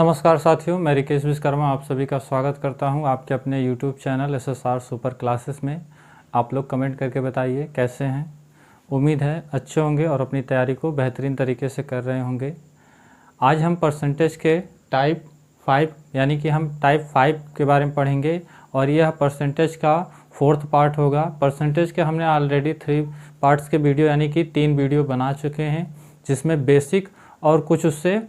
नमस्कार साथियों, मैं रिकेश विश्वकर्मा आप सभी का स्वागत करता हूं आपके अपने YouTube channel SSR super classes में। आप लोग कमेंट करके बताइए कैसे हैं। उम्मीद है अच्छे होंगे और अपनी तैयारी को बेहतरीन तरीके से कर रहे होंगे। आज हम परसेंटेज के टाइप 5 यानी कि हम टाइप 5 के बारे में पढ़ेंगे और यह परसेंटेज का 4th पार्ट होगा। परसेंटेज के हमने ऑलरेडी 3 पार्ट्स के वीडियो यानी कि 3 वीडियो बना चुके हैं, जिसमें बेसिक और कुछ उससे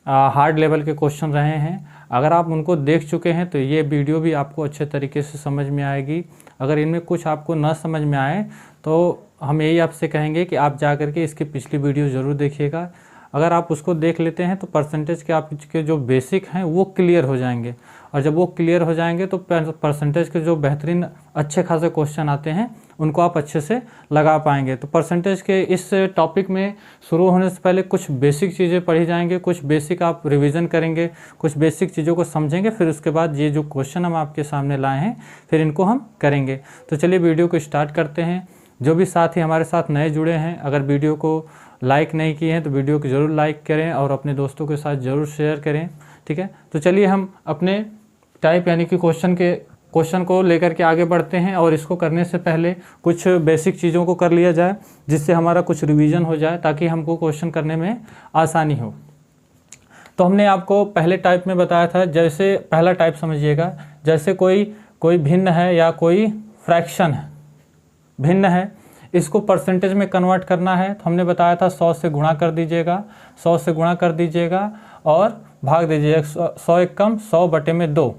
हार्ड लेवल के क्वेश्चन रहे हैं। अगर आप उनको देख चुके हैं तो ये वीडियो भी आपको अच्छे तरीके से समझ में आएगी। अगर इनमें कुछ आपको न समझ में आए तो हम यही आपसे कहेंगे कि आप जा करके इसकी पिछली वीडियो ज़रूर देखिएगा। अगर आप उसको देख लेते हैं तो परसेंटेज के आपके जो बेसिक हैं वो क्लियर हो जाएंगे, और जब वो क्लियर हो जाएंगे तो परसेंटेज के जो बेहतरीन अच्छे खासे क्वेश्चन आते हैं उनको आप अच्छे से लगा पाएंगे। तो परसेंटेज के इस टॉपिक में शुरू होने से पहले कुछ बेसिक चीज़ें पढ़ी जाएंगे, कुछ बेसिक आप रिवीजन करेंगे, कुछ बेसिक चीज़ों को समझेंगे, फिर उसके बाद ये जो क्वेश्चन हम आपके सामने लाए हैं फिर इनको हम करेंगे। तो चलिए वीडियो को स्टार्ट करते हैं। जो भी साथी हमारे साथ नए जुड़े हैं, अगर वीडियो को लाइक नहीं किए हैं तो वीडियो को ज़रूर लाइक करें और अपने दोस्तों के साथ ज़रूर शेयर करें, ठीक है। तो चलिए हम अपने टाइप यानी कि क्वेश्चन को लेकर के आगे बढ़ते हैं, और इसको करने से पहले कुछ बेसिक चीज़ों को कर लिया जाए जिससे हमारा कुछ रिवीजन हो जाए, ताकि हमको क्वेश्चन करने में आसानी हो। तो हमने आपको पहले टाइप में बताया था, जैसे पहला टाइप समझिएगा, जैसे कोई भिन्न है या कोई फ्रैक्शन है, भिन्न है, इसको परसेंटेज में कन्वर्ट करना है। तो हमने बताया था 100 से गुणा कर दीजिएगा, 100 से गुणा कर दीजिएगा और भाग दीजिएगा 100 एकम 100/2।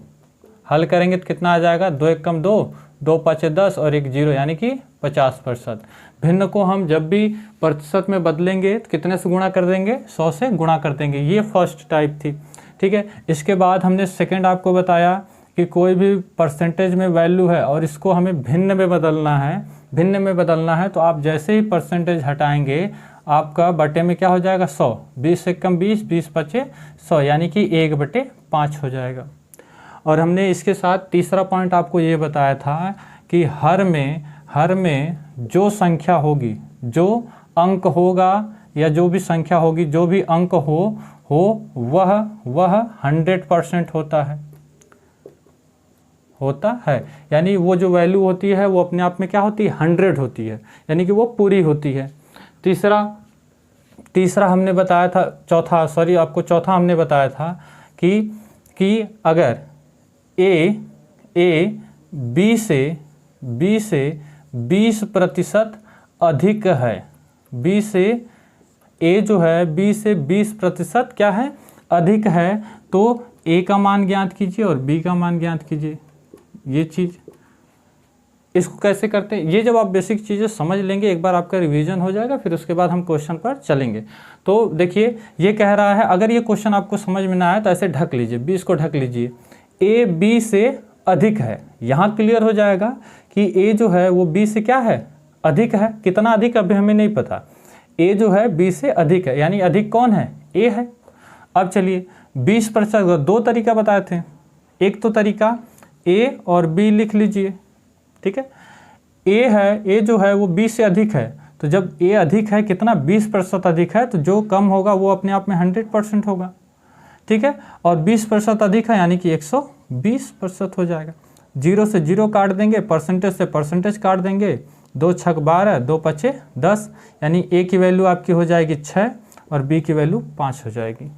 हल करेंगे तो कितना आ जाएगा, 2 एकम 2, 2 5 10 और 1 0 यानी कि 50%। भिन्न को हम जब भी प्रतिशत में बदलेंगे तो कितने से गुणा कर देंगे, 100 से गुणा कर देंगे। ये फर्स्ट टाइप थी, ठीक है। इसके बाद हमने सेकेंड आपको बताया कि कोई भी परसेंटेज में वैल्यू है और इसको हमें भिन्न में बदलना है, भिन्न में बदलना है तो आप जैसे ही परसेंटेज हटाएंगे आपका बटे में क्या हो जाएगा, 100, 20 से कम 20, 20 बचे 100 यानी कि 1/5 हो जाएगा। और हमने इसके साथ तीसरा पॉइंट आपको ये बताया था कि हर में जो संख्या होगी, जो अंक होगा या जो भी संख्या होगी, जो भी अंक हो वह 100% होता है। यानी वो जो वैल्यू होती है वो अपने आप में क्या होती है, 100 होती है, यानी कि वो पूरी होती है। तीसरा हमने बताया था, चौथा हमने बताया था कि अगर ए बी से 20% अधिक है, बी से ए जो है बी से 20% क्या है, अधिक है, तो ए का मान ज्ञात कीजिए और बी का मान ज्ञात कीजिए। ये चीज़ इसको कैसे करते हैं, ये जब आप बेसिक चीज़ें समझ लेंगे, एक बार आपका रिवीजन हो जाएगा, फिर उसके बाद हम क्वेश्चन पर चलेंगे। तो देखिए ये कह रहा है, अगर ये क्वेश्चन आपको समझ में ना आए तो ऐसे ढक लीजिए, 20 को ढक लीजिए। ए बी से अधिक है, यहाँ क्लियर हो जाएगा कि ए जो है वो बी से क्या है, अधिक है। कितना अधिक अभी हमें नहीं पता, ए जो है बी से अधिक है, यानी अधिक कौन है, ए है। अब चलिए 20%, 2 तरीका बताए थे, एक तो तरीका ए और बी लिख लीजिए, ठीक है। ए जो है वो बी से अधिक है, तो जब ए अधिक है, कितना 20% अधिक है, तो जो कम होगा वो अपने आप में 100% होगा, ठीक है। और 20% अधिक है यानी कि 120% हो जाएगा। 0 से 0 काट देंगे, परसेंटेज से परसेंटेज काट देंगे, 2 छक 12, 2 पचे 10, यानी ए की वैल्यू आपकी हो जाएगी 6 और बी की वैल्यू 5 हो जाएगी।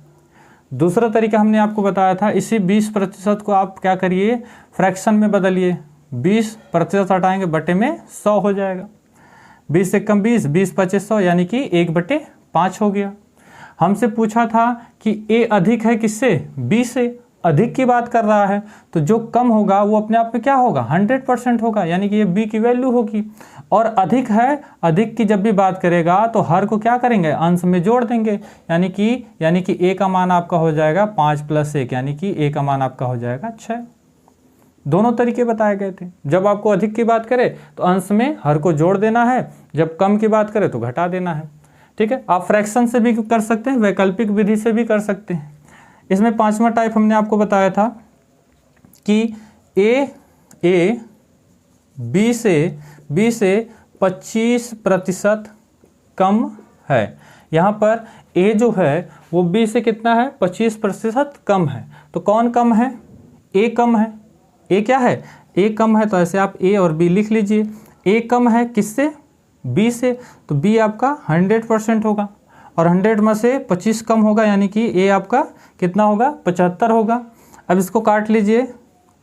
दूसरा तरीका हमने आपको बताया था, इसी 20% को आप क्या करिए, फ्रैक्शन में बदलिए, 20% हटाएंगे बटे में 100 हो जाएगा। 20 से कम 20, 20 पचे 100 यानी कि 1/5 हो गया। हमसे पूछा था कि ए अधिक है किससे, बी से, अधिक की बात कर रहा है, तो जो कम होगा वो अपने आप में क्या होगा, 100% होगा, यानी कि ये बी की वैल्यू होगी। और अधिक है, अधिक की जब भी बात करेगा तो हर को क्या करेंगे, अंश में जोड़ देंगे, यानी कि ए का मान आपका हो जाएगा 5 + 1, यानी कि ए का मान आपका हो जाएगा 6। दोनों तरीके बताए गए थे, जब आपको अधिक की बात करे तो अंश में हर को जोड़ देना है, जब कम की बात करे तो घटा देना है, ठीक है। आप फ्रैक्शन से भी कर सकते हैं, वैकल्पिक विधि से भी कर सकते हैं। इसमें 5वां टाइप हमने आपको बताया था कि ए बी से 25% कम है, यहाँ पर ए जो है वो बी से कितना है 25% कम है। तो कौन कम है? ए कम है। ए क्या है? ए कम है। तो ऐसे आप ए और बी लिख लीजिए। ए कम है किससे? बी से। तो बी आपका 100% होगा और 100 में से 25 कम होगा, यानी कि ए आपका कितना होगा? 75 होगा। अब इसको काट लीजिए,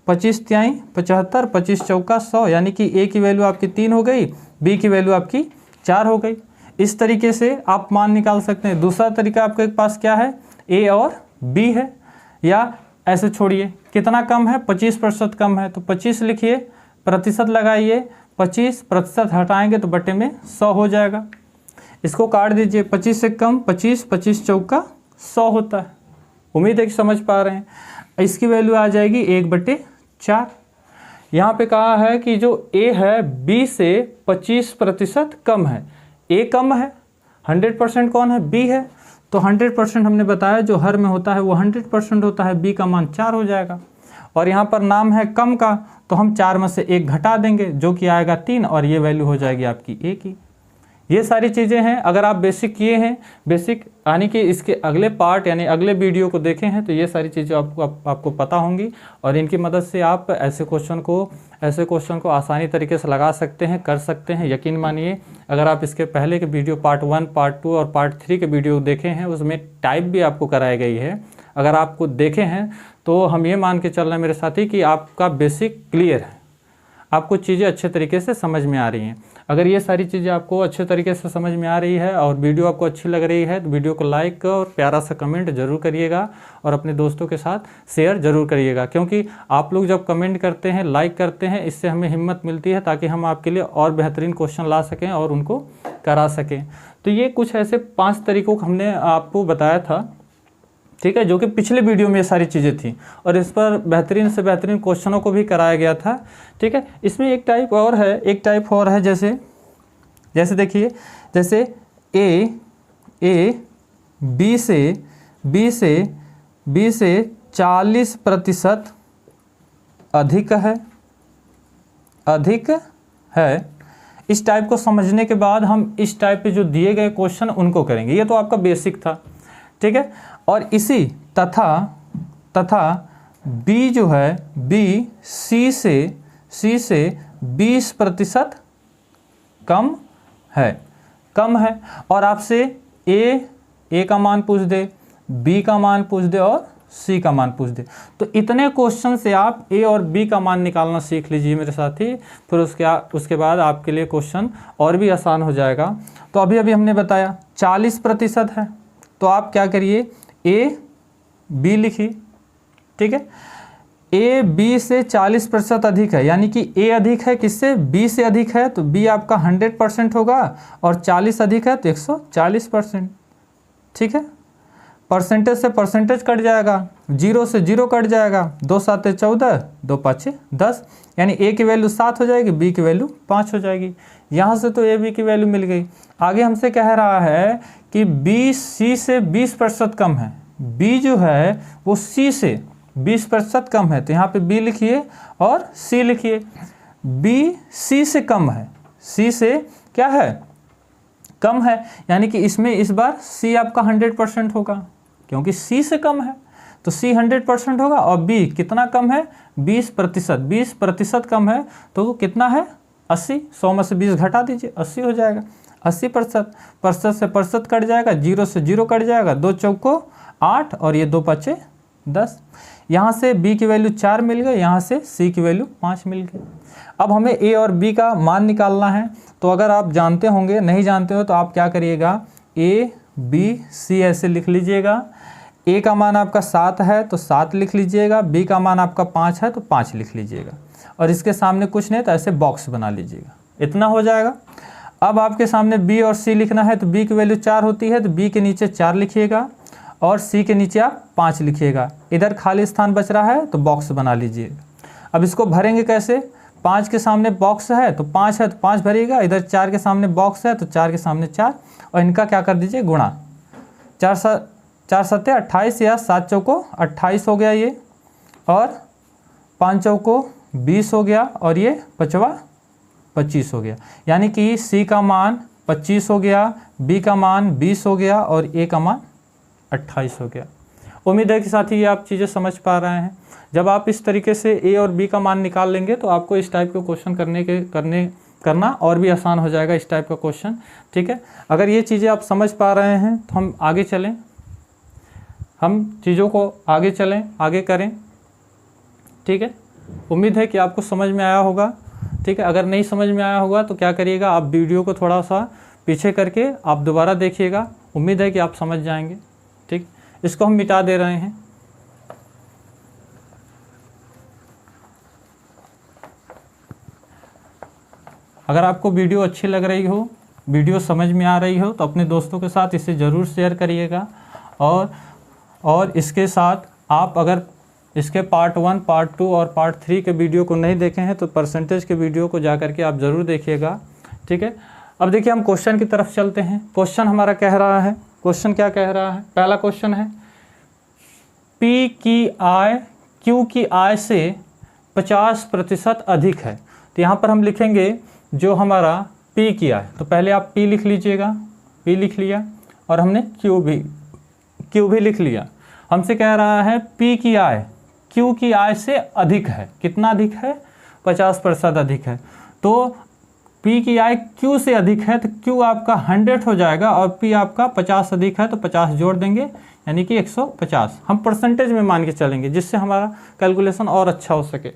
25 तिहाई 75, 25 चौका 100, यानी कि ए की वैल्यू आपकी 3 हो गई, बी की वैल्यू आपकी 4 हो गई। इस तरीके से आप मान निकाल सकते हैं। दूसरा तरीका आपके पास क्या है? ए और बी है। या ऐसे छोड़िए, कितना कम है? 25% कम है। तो 25 लिखिए, प्रतिशत लगाइए, 25% हटाएंगे तो बटे में 100 हो जाएगा। इसको काट दीजिए, 25 से कम 25, 25 चौका 100 होता है। उम्मीद है कि समझ पा रहे हैं। इसकी वैल्यू आ जाएगी 1/4। यहाँ पे कहा है कि जो ए है बी से 25% कम है। ए कम है, 100% कौन है? बी है। तो 100% हमने बताया जो हर में होता है वो 100% होता है। बी का मान 4 हो जाएगा। और यहाँ पर नाम है कम का, तो हम 4 में से 1 घटा देंगे जो कि आएगा 3, और ये वैल्यू हो जाएगी आपकी ए की। ये सारी चीज़ें हैं। अगर आप बेसिक किए हैं, बेसिक यानी कि इसके अगले पार्ट यानी अगले वीडियो को देखे हैं, तो ये सारी चीज़ें आपको पता होंगी और इनकी मदद से आप ऐसे क्वेश्चन को आसानी तरीके से लगा सकते हैं, कर सकते हैं। यकीन मानिए, अगर आप इसके पहले के वीडियो पार्ट 1, पार्ट 2 और पार्ट 3 के वीडियो देखे हैं, उसमें टाइप भी आपको कराई गई है। अगर आपको देखे हैं तो हम ये मान के चल रहे हैं मेरे साथी कि आपका बेसिक क्लियर है, आपको चीज़ें अच्छे तरीके से समझ में आ रही हैं। अगर ये सारी चीज़ें आपको अच्छे तरीके से समझ में आ रही है और वीडियो आपको अच्छी लग रही है, तो वीडियो को लाइक और प्यारा सा कमेंट जरूर करिएगा और अपने दोस्तों के साथ शेयर जरूर करिएगा। क्योंकि आप लोग जब कमेंट करते हैं, लाइक करते हैं, इससे हमें हिम्मत मिलती है ताकि हम आपके लिए और बेहतरीन क्वेश्चन ला सकें और उनको करा सकें। तो ये कुछ ऐसे 5 तरीकों को हमने आपको बताया था, ठीक है, जो कि पिछले वीडियो में ये सारी चीज़ें थी और इस पर बेहतरीन से बेहतरीन क्वेश्चनों को भी कराया गया था। ठीक है, इसमें एक टाइप और है, जैसे देखिए, जैसे ए बी से 40% अधिक है। इस टाइप को समझने के बाद हम इस टाइप पे जो दिए गए क्वेश्चन उनको करेंगे। ये तो आपका बेसिक था, ठीक है। और इसी तथा बी जो है, बी सी से 20% कम है और आपसे ए का मान पूछ दे, बी का मान पूछ दे और सी का मान पूछ दे। तो इतने क्वेश्चन से आप ए और बी का मान निकालना सीख लीजिए मेरे साथी। फिर उसके बाद आपके लिए क्वेश्चन और भी आसान हो जाएगा। तो अभी हमने बताया 40% है, तो आप क्या करिए, ए बी लिखिए, ठीक है। ए बी से 40% अधिक है, यानी कि ए अधिक है किससे? बी से अधिक है, तो बी आपका 100% होगा और 40 अधिक है तो 140%, ठीक है। परसेंटेज से परसेंटेज कट जाएगा, 0 से 0 कट जाएगा, 2 7 14, 2 5 10, यानी ए की वैल्यू 7 हो जाएगी, बी की वैल्यू 5 हो जाएगी। यहाँ से तो ए बी की वैल्यू मिल गई। आगे हमसे कह रहा है कि बी सी से 20% कम है। बी जो है वो सी से 20% कम है, तो यहाँ पे बी लिखिए और सी लिखिए। बी सी से कम है, सी से क्या है? कम है, यानी कि इसमें इस बार सी आपका 100% होगा, क्योंकि सी से कम है तो सी 100% होगा। और बी कितना कम है? 20%। 20% कम है तो कितना है? 80। 100 में से 20 घटा दीजिए, 80 हो जाएगा। 80%, प्रतिशत से प्रतिशत कट जाएगा, 0 से 0 कट जाएगा, 2 चौको 8 और ये 2 5 10। यहाँ से बी की वैल्यू 4 मिल गई, यहाँ से सी की वैल्यू 5 मिल गई। अब हमें ए और बी का मान निकालना है। तो अगर आप जानते होंगे, नहीं जानते हो तो आप क्या करिएगा, ए बी सी ऐसे लिख लीजिएगा। ए का मान आपका 7 है तो 7 लिख लीजिएगा, बी का मान आपका 5 है तो 5 लिख लीजिएगा और इसके सामने कुछ नहीं तो ऐसे बॉक्स बना लीजिएगा, इतना हो जाएगा। अब आपके सामने बी और सी लिखना है, तो बी की वैल्यू 4 होती है तो बी के नीचे 4 लिखिएगा और सी के नीचे आप 5 लिखिएगा। इधर खाली स्थान बच रहा है तो बॉक्स बना लीजिएगा। अब इसको भरेंगे कैसे? 5 के सामने बॉक्स है तो 5 है तो 5 भरिएगा, इधर 4 के सामने बॉक्स है तो 4 के सामने 4 और इनका क्या कर दीजिए, गुणा। 4 7 28 या 7 चौको 28 हो गया ये, और 5 चौको 20 हो गया और ये 5 25 हो गया। यानी कि सी का मान 25 हो गया, बी का मान 20 हो गया और ए का मान 28 हो गया। उम्मीद है कि साथी ये आप चीज़ें समझ पा रहे हैं। जब आप इस तरीके से ए और बी का मान निकाल लेंगे तो आपको इस टाइप के क्वेश्चन करना और भी आसान हो जाएगा, इस टाइप का क्वेश्चन। ठीक है, अगर ये चीज़ें आप समझ पा रहे हैं तो हम आगे चलें, हम चीज़ों को आगे चलें, आगे करें। ठीक है, उम्मीद है कि आपको समझ में आया होगा। ठीक है, अगर नहीं समझ में आया होगा तो क्या करिएगा, आप वीडियो को थोड़ा सा पीछे करके आप दोबारा देखिएगा। उम्मीद है कि आप समझ जाएंगे। ठीक, इसको हम मिटा दे रहे हैं। अगर आपको वीडियो अच्छी लग रही हो, वीडियो समझ में आ रही हो तो अपने दोस्तों के साथ इसे ज़रूर शेयर करिएगा। और इसके साथ आप अगर इसके पार्ट 1, पार्ट 2 और पार्ट 3 के वीडियो को नहीं देखे हैं तो परसेंटेज के वीडियो को जा करके आप ज़रूर देखिएगा। ठीक है, अब देखिए हम क्वेश्चन की तरफ चलते हैं। क्वेश्चन हमारा कह रहा है, क्वेश्चन क्या कह रहा है? पहला क्वेश्चन है P की आय Q की आय से 50% अधिक है। तो यहाँ पर हम लिखेंगे जो हमारा P की आय, तो पहले आप P लिख लीजिएगा, P लिख लिया और हमने Q भी लिख लिया। हमसे कह रहा है P की आय Q की आय से अधिक है। कितना अधिक है? 50% अधिक है। तो P की आय Q से अधिक है तो Q आपका 100 हो जाएगा और P आपका 50 अधिक है तो 50 जोड़ देंगे यानी कि 150। हम परसेंटेज में मान के चलेंगे जिससे हमारा कैलकुलेशन और अच्छा हो सके।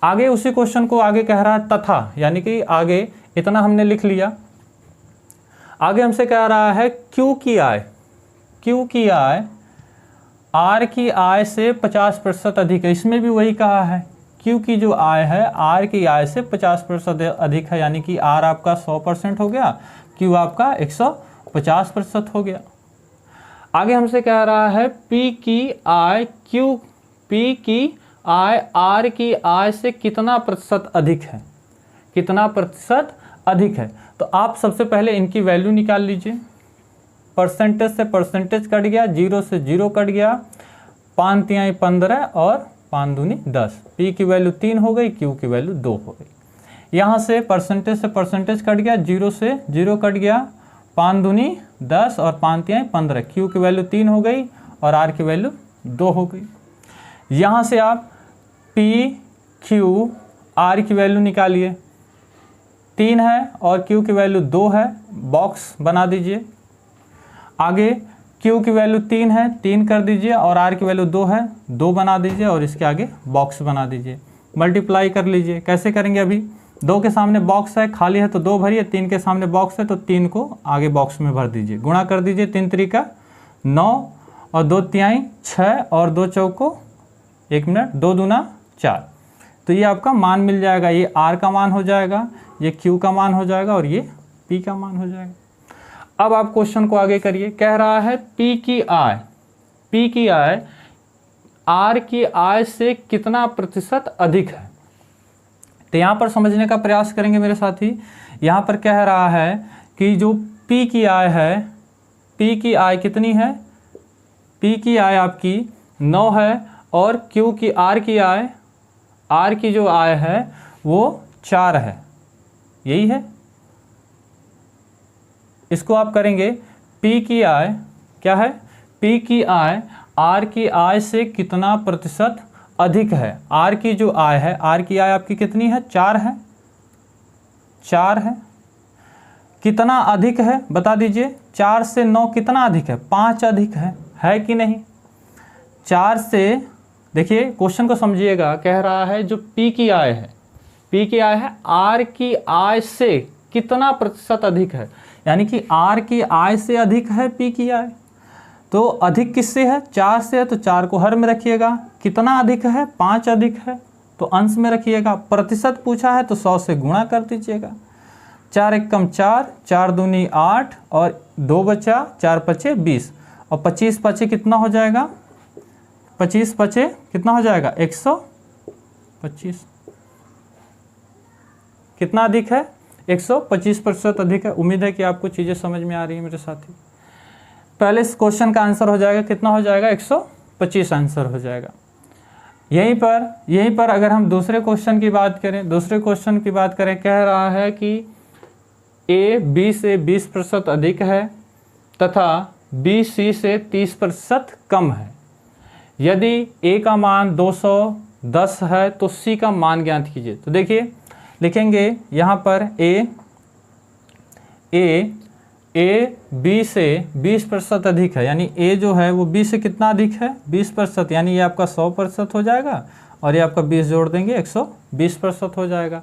आगे उसी क्वेश्चन को आगे कह रहा है तथा, यानी कि आगे इतना हमने लिख लिया। आगे हमसे कह रहा है Q की आय R की आय से 50% अधिक है। इसमें भी वही कहा है, Q की जो आय है R की आय से 50% अधिक है, यानी कि R आपका 100% हो गया, Q आपका 150% हो गया। आगे हमसे कह रहा है P की आय R की आय से कितना प्रतिशत अधिक है? कितना प्रतिशत अधिक है? तो आप सबसे पहले इनकी वैल्यू निकाल लीजिए। परसेंटेज से परसेंटेज कट गया, 0 से 0 कट गया, 5 तिहाई 15 और 5 दूनी 10। P की वैल्यू 3 हो गई, Q की वैल्यू 2 हो गई। यहाँ से परसेंटेज कट गया, 0 से 0 कट गया, 5 दूनी 10 और 5 तिहाई 15। Q की वैल्यू 3 हो गई और R की वैल्यू 2 हो गई। यहाँ से आप P, Q, R की वैल्यू निकालिए। 3 है और Q की वैल्यू 2 है, बॉक्स बना दीजिए। आगे Q की वैल्यू 3 है, 3 कर दीजिए और R की वैल्यू 2 है, 2 बना दीजिए और इसके आगे बॉक्स बना दीजिए। मल्टीप्लाई कर लीजिए। कैसे करेंगे? अभी 2 के सामने बॉक्स है, खाली है तो 2 भरिए, 3 के सामने बॉक्स है तो 3 को आगे बॉक्स में भर दीजिए। गुणा कर दीजिए, 3 त्रिका 9 और 2 तिहाई 6 और 2 चौको 1 मिनट, 2 दूना 4। तो ये आपका मान मिल जाएगा। ये R का मान हो जाएगा, ये Q का मान हो जाएगा और ये P का मान हो जाएगा। अब आप क्वेश्चन को आगे करिए। कह रहा है P की आय R की आय से कितना प्रतिशत अधिक है? तो यहाँ पर समझने का प्रयास करेंगे मेरे साथी। यहाँ पर कह रहा है कि जो P की आय है, P की आय कितनी है? P की आय आपकी 9 है और Q की R की जो आय है वो 4 है। यही है। इसको आप करेंगे P की आय क्या है? P की आय R की आय से कितना प्रतिशत अधिक है? R की जो आय है, R की आय आपकी कितनी है? 4 है। 4 है। कितना अधिक है बता दीजिए। 4 से 9 कितना अधिक है? 5 अधिक है कि नहीं? 4 से, देखिए क्वेश्चन को समझिएगा। कह रहा है जो P की आय है, P की आय है R की आय से कितना प्रतिशत अधिक है, यानी कि R की आय से अधिक है P की आय। तो अधिक किससे है? 4 से है तो 4 को हर में रखिएगा। कितना अधिक है? 5 अधिक है तो अंश में रखिएगा। प्रतिशत पूछा है तो 100 से गुणा कर दीजिएगा। 4 एकम 4, 4 दूनी 8 और 2 बचा, 4 पचे 20 और 25 पचे कितना हो जाएगा? 25 पचे कितना हो जाएगा? 125। कितना अधिक है? 125% अधिक है। उम्मीद है कि आपको चीज़ें समझ में आ रही है मेरे साथी। पहले इस क्वेश्चन का आंसर हो जाएगा, कितना हो जाएगा? 125 आंसर हो जाएगा। यहीं पर अगर हम दूसरे क्वेश्चन की बात करें, कह रहा है कि ए बी से 20% अधिक है तथा बी सी से 30% कम है। यदि ए का मान 210 है तो सी का मान ज्ञात कीजिए। तो देखिए लिखेंगे यहाँ पर ए बी से 20% अधिक है, यानी ए जो है वो बी से कितना अधिक है 20%, यानी ये आपका 100% हो जाएगा और ये आपका 20 जोड़ देंगे 120% हो जाएगा।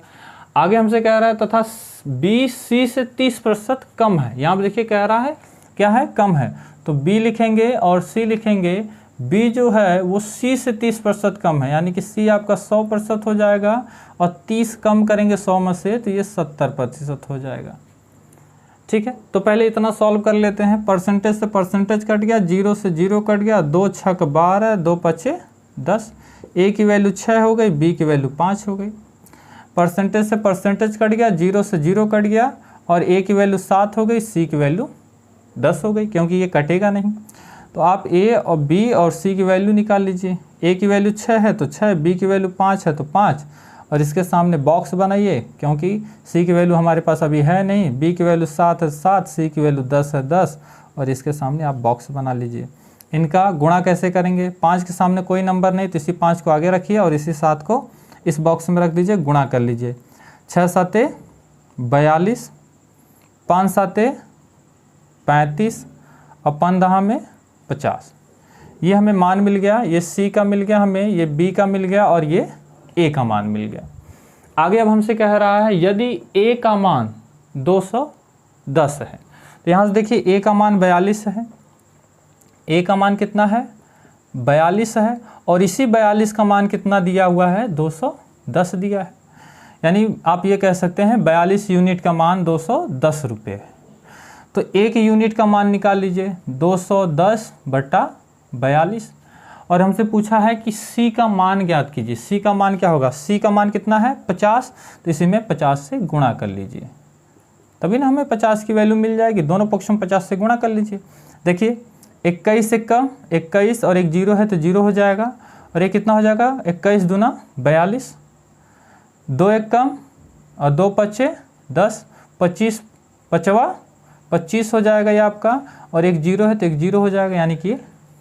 आगे हमसे कह रहा है तथा बी सी से 30% कम है। यहाँ पर देखिए कह रहा है क्या है, कम है, तो बी लिखेंगे और सी लिखेंगे। बी जो है वो सी से 30% कम है, यानी कि सी आपका 100% हो जाएगा और 30 कम करेंगे 100 में से तो ये 70% हो जाएगा। ठीक है, तो पहले इतना सॉल्व कर लेते हैं। परसेंटेज से परसेंटेज कट गया, 0 से 0 कट गया, 2 छक 12, 2 पचे 10, ए की वैल्यू 6 हो गई, बी की वैल्यू 5 हो गई। परसेंटेज से परसेंटेज कट गया, 0 से 0 कट गया और ए की वैल्यू 7 हो गई, सी की वैल्यू 10 हो गई, क्योंकि ये कटेगा नहीं। तो आप ए और बी और सी की वैल्यू निकाल लीजिए। ए की वैल्यू 6 है तो 6, बी की वैल्यू 5 है तो 5 और इसके सामने बॉक्स बनाइए, क्योंकि सी की वैल्यू हमारे पास अभी है नहीं। बी की वैल्यू 7 है 7, सी की वैल्यू 10 है 10 और इसके सामने आप बॉक्स बना लीजिए। इनका गुणा कैसे करेंगे, 5 के सामने कोई नंबर नहीं तो इसी 5 को आगे रखिए और इसी 7 को इस बॉक्स में रख दीजिए, गुणा कर लीजिए। 6 7 42, 5 7 35 और 15 में 50। ये हमें मान मिल गया, ये सी का मिल गया हमें, ये बी का मिल गया और ये ए का मान मिल गया। आगे अब हमसे कह रहा है यदि ए का मान 210 है, तो यहाँ से देखिए ए का मान 42 है। ए का मान कितना है 42 है और इसी 42 का मान कितना दिया हुआ है 210 दिया है, यानी आप ये कह सकते हैं 42 यूनिट का मान 210 रुपये है। तो एक यूनिट का मान निकाल लीजिए 210/42 और हमसे पूछा है कि सी का मान ज्ञात कीजिए। सी का मान क्या होगा, सी का मान कितना है 50, तो इसी में 50 से गुणा कर लीजिए, तभी ना हमें 50 की वैल्यू मिल जाएगी। दोनों पक्षों में 50 से गुणा कर लीजिए। देखिए 21 से कम 21 और एक 0 है तो 0 हो जाएगा और ये कितना हो जाएगा 21 दूना 42, 2 एक कम और 2 पचे 10, 25 पचवा 25 हो जाएगा ये आपका और एक 0 है तो एक 0 हो जाएगा, यानी कि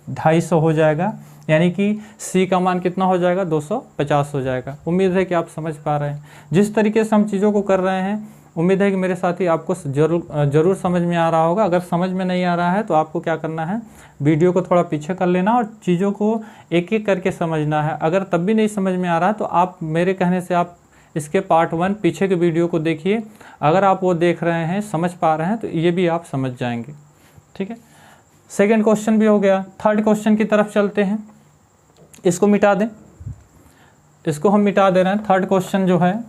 250 हो जाएगा, यानी कि सी का मान कितना हो जाएगा 250 हो जाएगा। उम्मीद है कि आप समझ पा रहे हैं। जिस तरीके से हम चीज़ों को कर रहे हैं, उम्मीद है कि मेरे साथी आपको ज़रूर समझ में आ रहा होगा। अगर समझ में नहीं आ रहा है तो आपको क्या करना है, वीडियो को थोड़ा पीछे कर लेना और चीज़ों को एक एक करके समझना है। अगर तब भी नहीं समझ में आ रहा है तो आप मेरे कहने से आप इसके पार्ट 1 पीछे के वीडियो को देखिए। अगर आप वो देख रहे हैं, समझ पा रहे हैं, तो ये भी आप समझ जाएंगे। ठीक है, सेकंड क्वेश्चन भी हो गया। थर्ड क्वेश्चन की तरफ चलते हैं। इसको मिटा दें, इसको हम मिटा दे रहे हैं। थर्ड क्वेश्चन जो है,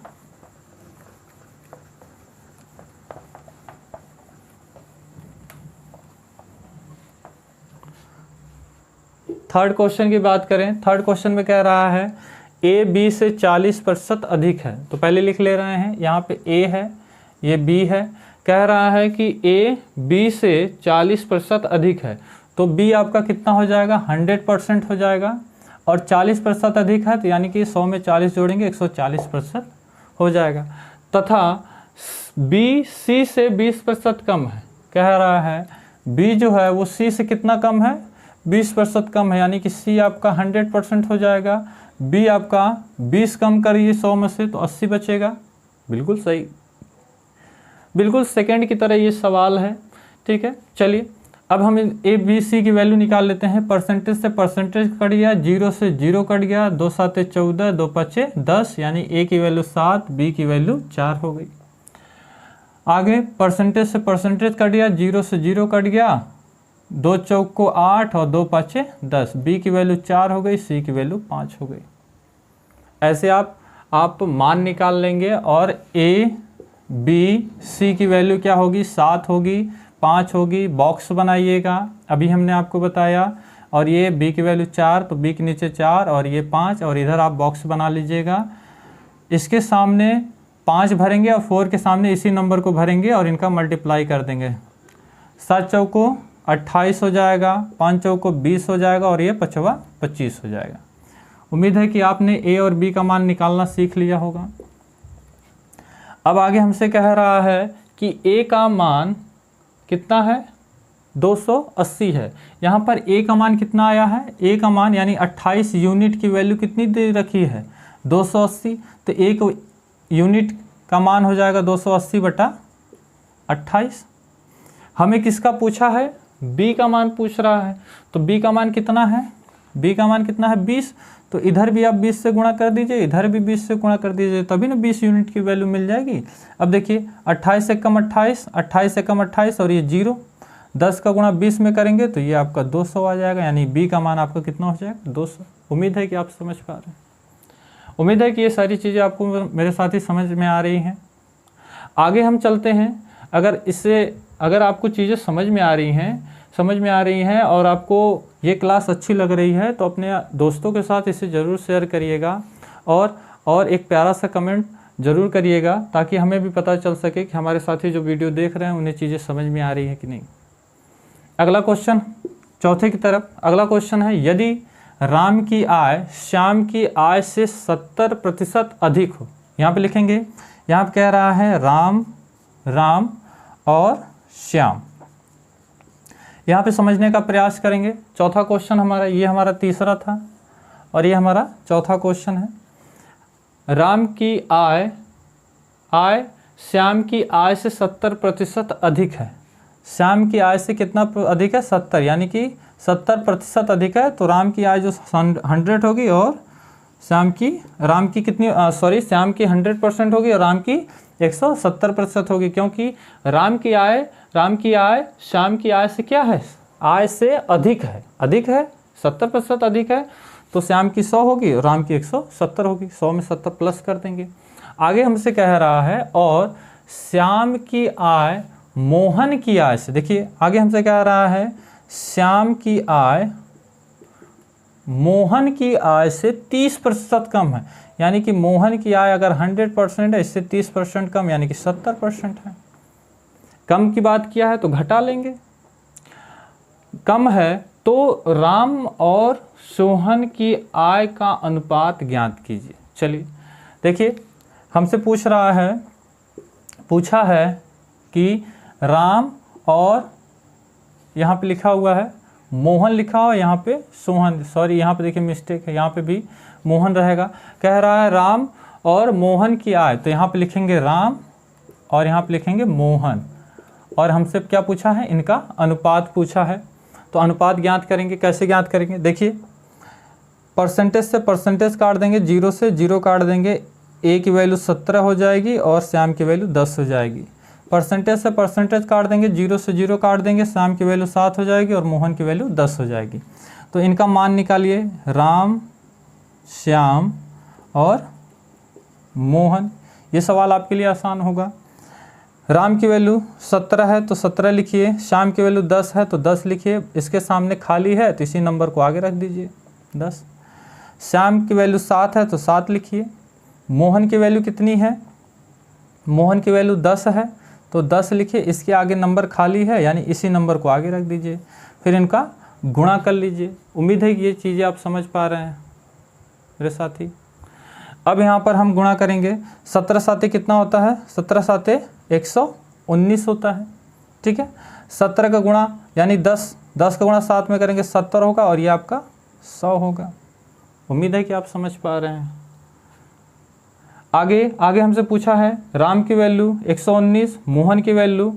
थर्ड क्वेश्चन की बात करें। थर्ड क्वेश्चन में कह रहा है ए बी से 40% अधिक है। तो पहले लिख ले रहे हैं, यहाँ पे ए है, ये बी है। कह रहा है कि ए बी से 40% अधिक है, तो बी आपका कितना हो जाएगा 100% हो जाएगा और 40% अधिक है तो यानी कि 100 में 40 जोड़ेंगे 140% हो जाएगा। तथा बी सी से 20% कम है। कह रहा है बी जो है वो सी से कितना कम है 20% कम है, यानी कि सी आपका 100% हो जाएगा। बी आपका 20 कम करिए 100 में से तो 80 बचेगा। बिल्कुल सही, बिल्कुल सेकंड की तरह ये सवाल है। ठीक है, चलिए अब हम ए बी सी की वैल्यू निकाल लेते हैं। परसेंटेज से परसेंटेज कट गया, 0 से 0 कट गया, 2 7 14, 2 5 10, यानी ए की वैल्यू 7, बी की वैल्यू 4 हो गई। आगे परसेंटेज से परसेंटेज कट गया, 0 से 0 कट गया, 2 चौक को 8 और 2 5 10, बी की वैल्यू 4 हो गई, सी की वैल्यू 5 हो गई। ऐसे आप मान निकाल लेंगे और ए बी सी की वैल्यू क्या होगी 7 होगी, 5 होगी। बॉक्स बनाइएगा, अभी हमने आपको बताया। और ये बी की वैल्यू 4 तो बी के नीचे 4 और ये 5 और इधर आप बॉक्स बना लीजिएगा। इसके सामने 5 भरेंगे और 4 के सामने इसी नंबर को भरेंगे और इनका मल्टीप्लाई कर देंगे। 7 चौको 28 हो जाएगा, 5 चौको 20 हो जाएगा और ये 5 25 हो जाएगा। उम्मीद है कि आपने ए और बी का मान निकालना सीख लिया होगा। अब आगे हमसे कह रहा है कि ए का मान कितना है, 280 है। यहाँ पर ए का मान कितना आया है, ए का मान यानी 28 यूनिट की वैल्यू कितनी दे रखी है, 280। तो एक यूनिट का मान हो जाएगा 280 बटा 28। हमें किसका पूछा है, बी का मान पूछ रहा है। तो बी का मान कितना है, बी का मान कितना है 20। तो इधर भी आप 20 से गुणा कर दीजिए, इधर भी 20 से गुणा कर दीजिए, तभी ना 20 यूनिट की वैल्यू मिल जाएगी। अब देखिए 28 से कम 28, 28 से कम 28 और ये 0, 10 का गुणा 20 में करेंगे तो ये आपका 200 आ जाएगा, यानी बी का मान आपका कितना हो जाएगा, 200। उम्मीद है कि आप समझ पा रहे हैं। उम्मीद है कि ये सारी चीज़ें आपको मेरे साथ ही समझ में आ रही हैं। आगे हम चलते हैं। अगर आपको चीज़ें समझ में आ रही हैं और आपको ये क्लास अच्छी लग रही है तो अपने दोस्तों के साथ इसे ज़रूर शेयर करिएगा और एक प्यारा सा कमेंट ज़रूर करिएगा, ताकि हमें भी पता चल सके कि हमारे साथी जो वीडियो देख रहे हैं उन्हें चीज़ें समझ में आ रही है कि नहीं। अगला क्वेश्चन, चौथे की तरफ अगला क्वेश्चन है, यदि राम की आय श्याम की आय से 70% अधिक हो। यहाँ पे लिखेंगे, यहाँ पे कह रहा है राम और श्याम। यहाँ पे समझने का प्रयास करेंगे। चौथा क्वेश्चन हमारा, ये हमारा तीसरा था और ये हमारा चौथा क्वेश्चन है। राम की आय श्याम की आय से 70% अधिक है। श्याम की आय से कितना अधिक है, 70, यानी कि 70% अधिक है। तो राम की आय जो 100 होगी और श्याम की कितनी श्याम की 100% होगी और राम की 170% होगी, क्योंकि राम की आय श्याम की आय से क्या है, आय से अधिक है 70% अधिक है। तो श्याम की 100 होगी और राम की 170 होगी, 100 में 70 प्लस कर देंगे। आगे हमसे कह रहा है और श्याम की आय मोहन की आय से, देखिए आगे हमसे कह रहा है श्याम की आय मोहन की आय से 30% कम है, यानी कि मोहन की आय अगर 100% है, इससे 30% कम यानी कि 70% है। कम की बात किया है तो घटा लेंगे, कम है तो राम और सोहन की आय का अनुपात ज्ञात कीजिए। चलिए देखिए, हमसे पूछा है कि राम और यहाँ पे लिखा हुआ है मोहन लिखा हो, यहाँ पे सोहन, सॉरी यहाँ पे देखिए मिस्टेक है, यहाँ पे भी मोहन रहेगा। कह रहा है राम और मोहन की आय, तो यहाँ पे लिखेंगे राम और यहाँ पे लिखेंगे मोहन। और हमसे क्या पूछा है, इनका अनुपात पूछा है। तो अनुपात ज्ञात करेंगे, कैसे ज्ञात करेंगे, देखिए परसेंटेज से परसेंटेज काट देंगे, 0 से 0 काट देंगे, ए की वैल्यू 17 हो जाएगी और श्याम की वैल्यू 10 हो जाएगी। परसेंटेज से परसेंटेज काट देंगे, 0 से 0 काट देंगे, श्याम की वैल्यू 7 हो जाएगी और मोहन की वैल्यू 10 हो जाएगी। तो इनका मान निकालिए, राम, श्याम और मोहन। ये सवाल आपके लिए आसान होगा। राम की वैल्यू 17 है तो 17 लिखिए, श्याम की वैल्यू 10 है तो 10 लिखिए, इसके सामने खाली है तो इसी नंबर को आगे रख दीजिए 10। श्याम की वैल्यू 7 है तो 7 लिखिए। मोहन की वैल्यू कितनी है, मोहन की वैल्यू 10 है तो 10 लिखिए, इसके आगे नंबर खाली है यानी इसी नंबर को आगे रख दीजिए, फिर इनका गुणा कर लीजिए। उम्मीद है कि ये चीज़ें आप समझ पा रहे हैं मेरे साथी। अब यहाँ पर हम गुणा करेंगे, 17 साते कितना होता है, 17 साते 119 होता है, ठीक है। 17 का गुणा यानी 10 का गुणा 7 में करेंगे 70 होगा और ये आपका 100 होगा। उम्मीद है कि आप समझ पा रहे हैं। आगे हमसे पूछा है राम की वैल्यू 119, मोहन की वैल्यू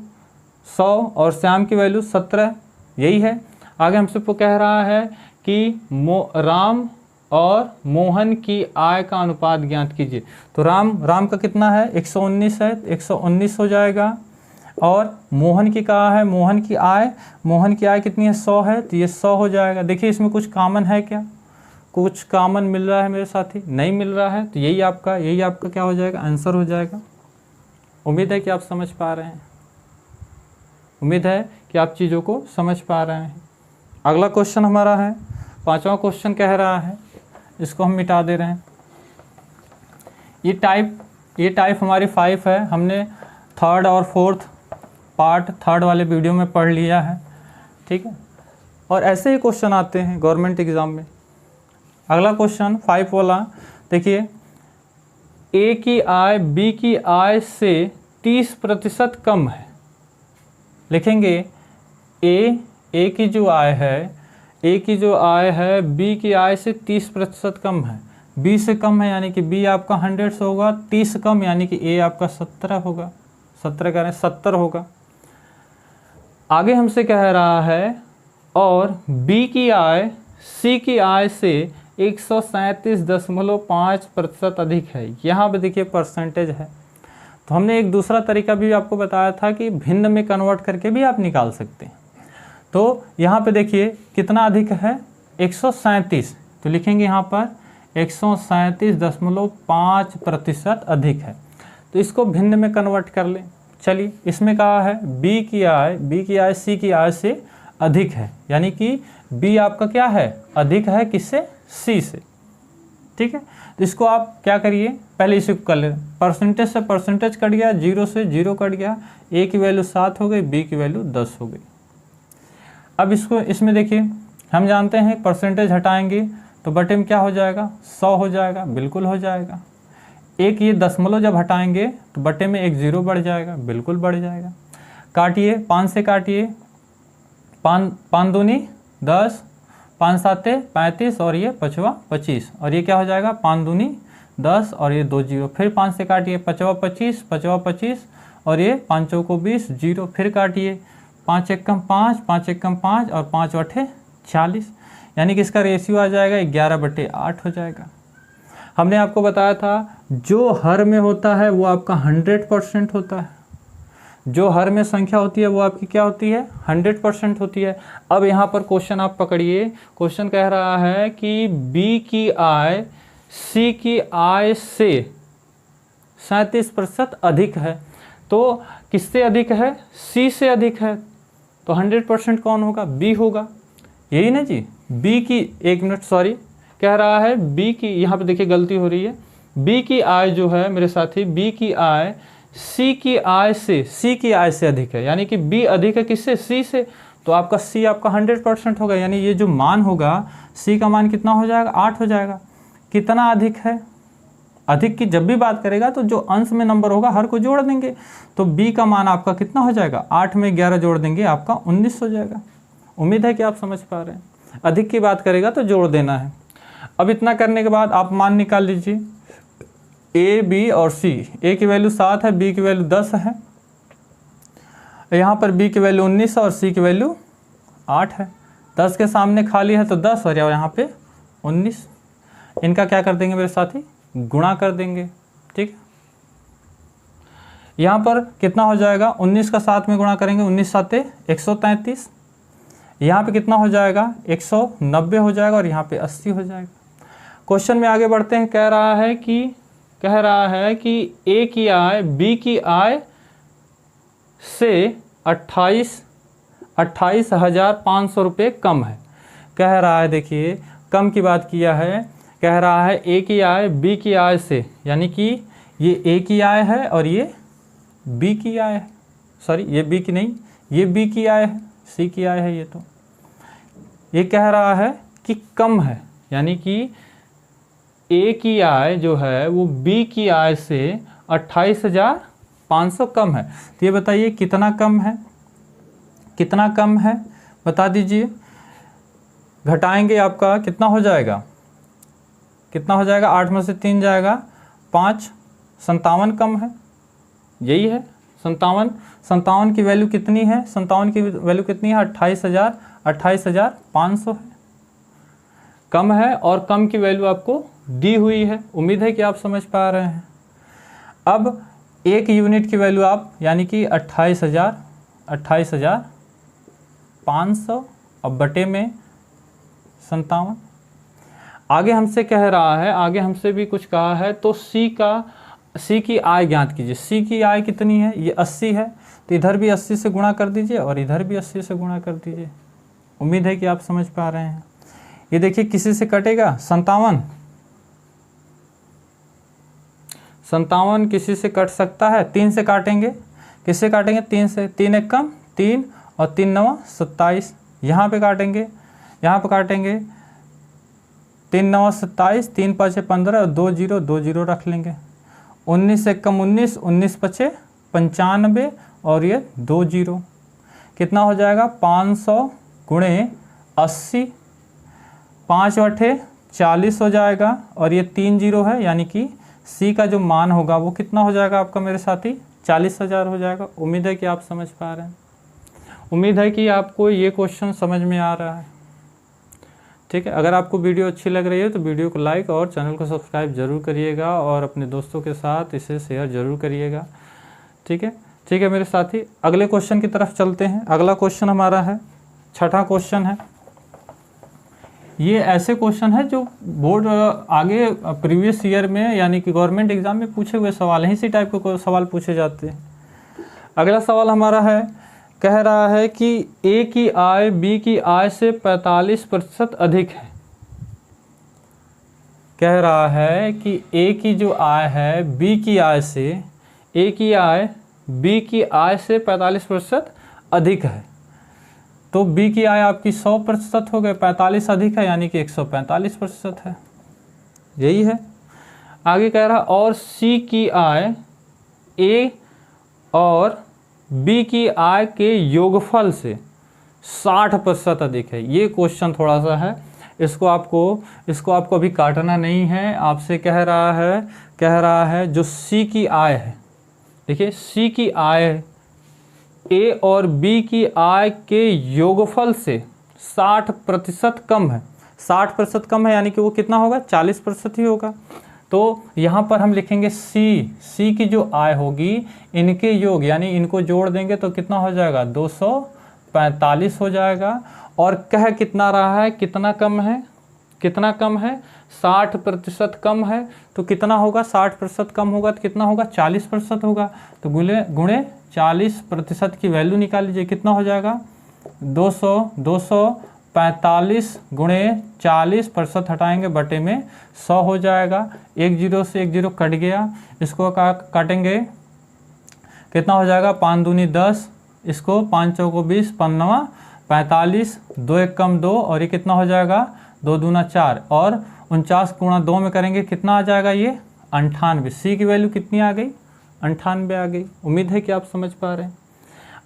100 और श्याम की वैल्यू 17, यही है। आगे हमसे कह रहा है कि राम और मोहन की आय का अनुपात ज्ञात कीजिए। तो राम का कितना है, 119 है, 119 हो जाएगा। और मोहन की कहा है, मोहन की आय कितनी है, 100 है, तो ये 100 हो जाएगा। देखिए इसमें कुछ कॉमन है क्या, कुछ कॉमन मिल रहा है मेरे साथी, नहीं मिल रहा है, तो यही आपका क्या हो जाएगा, आंसर हो जाएगा। उम्मीद है कि आप समझ पा रहे हैं, उम्मीद है कि आप चीज़ों को समझ पा रहे हैं। अगला क्वेश्चन हमारा है, 5वां क्वेश्चन कह रहा है, इसको हम मिटा दे रहे हैं। ये टाइप हमारी 5 है, हमने 3rd और 4th पार्ट 3rd वाले वीडियो में पढ़ लिया है, ठीक है। और ऐसे ही क्वेश्चन आते हैं गवर्नमेंट एग्ज़ाम में। अगला क्वेश्चन 5 वाला देखिए, ए की आय बी की आय से 30% कम है। लिखेंगे ए की जो आय है बी की आय से 30% कम है। बी से कम है यानी कि बी आपका 100 से होगा, 30 कम यानी कि ए आपका 17 होगा, 17 कह रहे हैं 70 होगा। आगे हमसे कह रहा है और बी की आय सी की आय से 137.5% अधिक है। यहाँ पे देखिए परसेंटेज है, तो हमने एक दूसरा तरीका भी आपको बताया था कि भिन्न में कन्वर्ट करके भी आप निकाल सकते हैं। तो यहाँ पे देखिए कितना अधिक है, 137, तो लिखेंगे यहाँ पर 137.5% अधिक है। तो इसको भिन्न में कन्वर्ट कर लें। चलिए, इसमें कहा है बी की आय सी की आय से अधिक है, यानी कि बी आपका क्या है, अधिक है किससे, सी से। ठीक है, तो इसको आप क्या करिए, पहले इसे कर लें। परसेंटेज से परसेंटेज कट गया, 0 से 0 कट गया, ए की वैल्यू 7 हो गई, बी की वैल्यू 10 हो गई। अब इसको इसमें देखिए, हम जानते हैं परसेंटेज हटाएंगे तो बटे में क्या हो जाएगा, 100 हो जाएगा, बिल्कुल हो जाएगा। एक ये दशमलव जब हटाएंगे तो बटे में एक 0 बढ़ जाएगा, बिल्कुल बढ़ जाएगा। काटिए, 5 से काटिए, 5 दूनी 10, 5 साते 35 और ये 5वां 25, और ये क्या हो जाएगा, 5 दूनी 10 और ये 2 0। फिर 5 से काटिए, 5वां 25, 5वां 25 और ये 5 चौको 20, 0। फिर काटिए, 5 एकम 5, 5 एकम 5 और 5 अठे 40, यानी कि इसका रेशियो आ जाएगा 11/8 हो जाएगा। हमने आपको बताया था जो हर में होता है वो आपका 100% होता है। जो हर में संख्या होती है वो आपकी क्या होती है, 100% होती है। अब यहाँ पर क्वेश्चन आप पकड़िए, क्वेश्चन कह रहा है कि बी की आय सी की आय से 37% अधिक है। तो किससे अधिक है, सी से अधिक है, तो 100% कौन होगा, बी होगा, यही ना जी। बी की, एक मिनट सॉरी, कह रहा है बी की, यहाँ पे देखिए गलती हो रही है, बी की आय जो है मेरे साथी, बी की आय सी की आय से अधिक है, यानी कि बी अधिक है किससे, सी से। तो आपका सी आपका 100% होगा, यानी ये जो मान होगा सी का मान कितना हो जाएगा, 8 हो जाएगा। कितना अधिक है, अधिक की जब भी बात करेगा तो जो अंश में नंबर होगा हर को जोड़ देंगे, तो बी का मान आपका कितना हो जाएगा, 8 में 11 जोड़ देंगे आपका 19 हो जाएगा। उम्मीद है कि आप समझ पा रहे हैं। अधिक की बात करेगा तो जोड़ देना है। अब इतना करने के बाद आप मान निकाल लीजिए, ए बी और सी। ए की वैल्यू 7 है, बी की वैल्यू 10 है, यहाँ पर बी की वैल्यू 19 और सी की वैल्यू 8 है। 10 के सामने खाली है तो 10 और यहाँ पे 19। इनका क्या कर देंगे मेरे साथी, गुणा कर देंगे। ठीक है, यहाँ पर कितना हो जाएगा, 19 का 7 में गुणा करेंगे, 19 साते 133। यहाँ पे कितना हो जाएगा, 190 हो जाएगा, और यहाँ पे 80 हो जाएगा। क्वेश्चन में आगे बढ़ते हैं। कह रहा है कि ए की आय बी की आय से 28,500 रुपये कम है। कह रहा है, देखिए कम की बात किया है, कह रहा है ए की आय बी की आय से, यानी कि ये ए की आय है और ये बी की आय है, सॉरी ये बी की नहीं, ये बी की आय है, सी की आय है। ये तो ये कह रहा है कि कम है, यानी कि ए की आय जो है वो बी की आय से 28,500 कम है। तो ये बताइए कितना कम है, कितना कम है बता दीजिए। घटाएंगे आपका कितना हो जाएगा, कितना हो जाएगा, 8 में से 3 जाएगा 5, 57 कम है, यही है 57। 57 की वैल्यू कितनी है, 57 की वैल्यू कितनी है, 28,500 है, कम है। और कम की वैल्यू आपको दी हुई है। उम्मीद है कि आप समझ पा रहे हैं। अब एक यूनिट की वैल्यू आप, यानी कि 28,500 अब बटे में 57। आगे हमसे कह रहा है, आगे हमसे भी कुछ कहा है, तो सी की आय ज्ञात कीजिए। सी की आय कितनी है, ये 80 है, तो इधर भी 80 से गुणा कर दीजिए और इधर भी 80 से गुणा कर दीजिए। उम्मीद है कि आप समझ पा रहे हैं। ये देखिए किसी से कटेगा, 57 किसी से कट सकता है, 3 से काटेंगे। किससे काटेंगे, 3 से। 3 एक कम 3 और 3 9 27। यहाँ पे काटेंगे, यहाँ पे काटेंगे, 3 9 27, 3 5 15 और 2 0 रख लेंगे। 19 से कम 19, 19 5 95 और ये 2 जीरो, कितना हो जाएगा 500 गुणे 80, 5/40 हो जाएगा और ये 3 जीरो है, यानी कि सी का जो मान होगा वो कितना हो जाएगा आपका मेरे साथी 40,000 हो जाएगा। उम्मीद है कि आप समझ पा रहे हैं, उम्मीद है कि आपको ये क्वेश्चन समझ में आ रहा है। ठीक है, अगर आपको वीडियो अच्छी लग रही है तो वीडियो को लाइक और चैनल को सब्सक्राइब जरूर करिएगा और अपने दोस्तों के साथ इसे शेयर जरूर करिएगा। ठीक है मेरे साथी, अगले क्वेश्चन की तरफ चलते हैं। अगला क्वेश्चन हमारा है, छठा क्वेश्चन है। ये ऐसे क्वेश्चन है जो बोर्ड आगे प्रीवियस ईयर में यानी कि गवर्नमेंट एग्जाम में पूछे हुए सवाल हैं, इसी टाइप के सवाल पूछे जाते हैं। अगला सवाल हमारा है, कह रहा है कि ए की आय बी की आय से 45% अधिक है। कह रहा है कि ए की जो आय है बी की आय से, ए की आय बी की आय से 45% अधिक है, तो बी की आय आपकी 100% हो गए, 45 अधिक है यानी कि 145% है, यही है। आगे कह रहा और सी की आय ए और बी की आय के योगफल से 60% अधिक है। ये क्वेश्चन थोड़ा सा है, इसको आपको अभी काटना नहीं है। आपसे कह रहा है जो सी की आय है, देखिए सी की आय ए और बी की आय के योगफल से 60% कम है। 60% कम है यानी कि वो कितना होगा 40% ही होगा। तो यहाँ पर हम लिखेंगे सी की जो आय होगी इनके योग यानी इनको जोड़ देंगे तो कितना हो जाएगा 245 हो जाएगा। और कह कितना रहा है, कितना कम है 60% कम है, तो कितना होगा 60% कम होगा तो कितना होगा 40% होगा। तो गुणे 40% की वैल्यू निकाल लीजिए, कितना हो जाएगा 245 गुणे 40% हटाएंगे बटे में 100 हो जाएगा। एक जीरो से एक जीरो कट गया, इसको काटेंगे कितना हो जाएगा 5 दूनी 10, इसको 5 चौको 20, 5 45, 2 एक कम 2 और ये कितना हो जाएगा 2 दूना 4 और 49 गुणा 2 में करेंगे कितना आ जाएगा ये 98। सी की वैल्यू कितनी आ गई 98 आ गई। उम्मीद है कि आप समझ पा रहे हैं।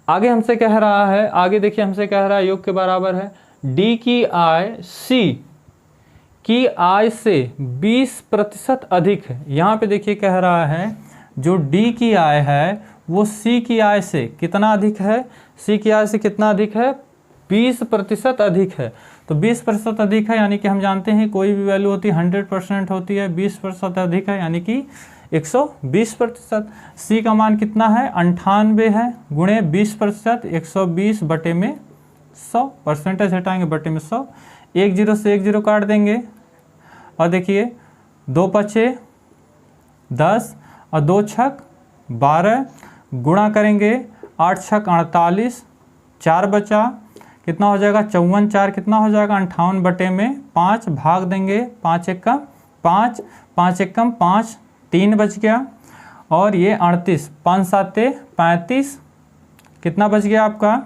आगे हमसे कह रहा है, आगे देखिए हमसे कह रहा है योग के बराबर है डी की आय सी की आय से 20% अधिक है। यहाँ पे देखिए कह रहा है जो डी की आय है वो सी की आय से कितना अधिक है, सी की आय से कितना अधिक है 20% अधिक है। तो 20% अधिक है यानी कि हम जानते हैं कोई भी वैल्यू होती है 100% होती है, 20% अधिक है यानी कि 120%। सी का मान कितना है 98 है, गुणे 20% 120 बटे में 100, परसेंटेज हटाएंगे बटे में 100, एक जीरो से एक जीरो काट देंगे और देखिए 2 पचे 10 और 2 छक 12, गुणा करेंगे 8 छक 48, 4 बचा कितना हो जाएगा 54, 4 कितना हो जाएगा 58 बटे में 5, भाग देंगे 5 एक कम 5, 5 एक कम 5, 3 बच गया और ये 38, 5 साते 35, कितना बच गया आपका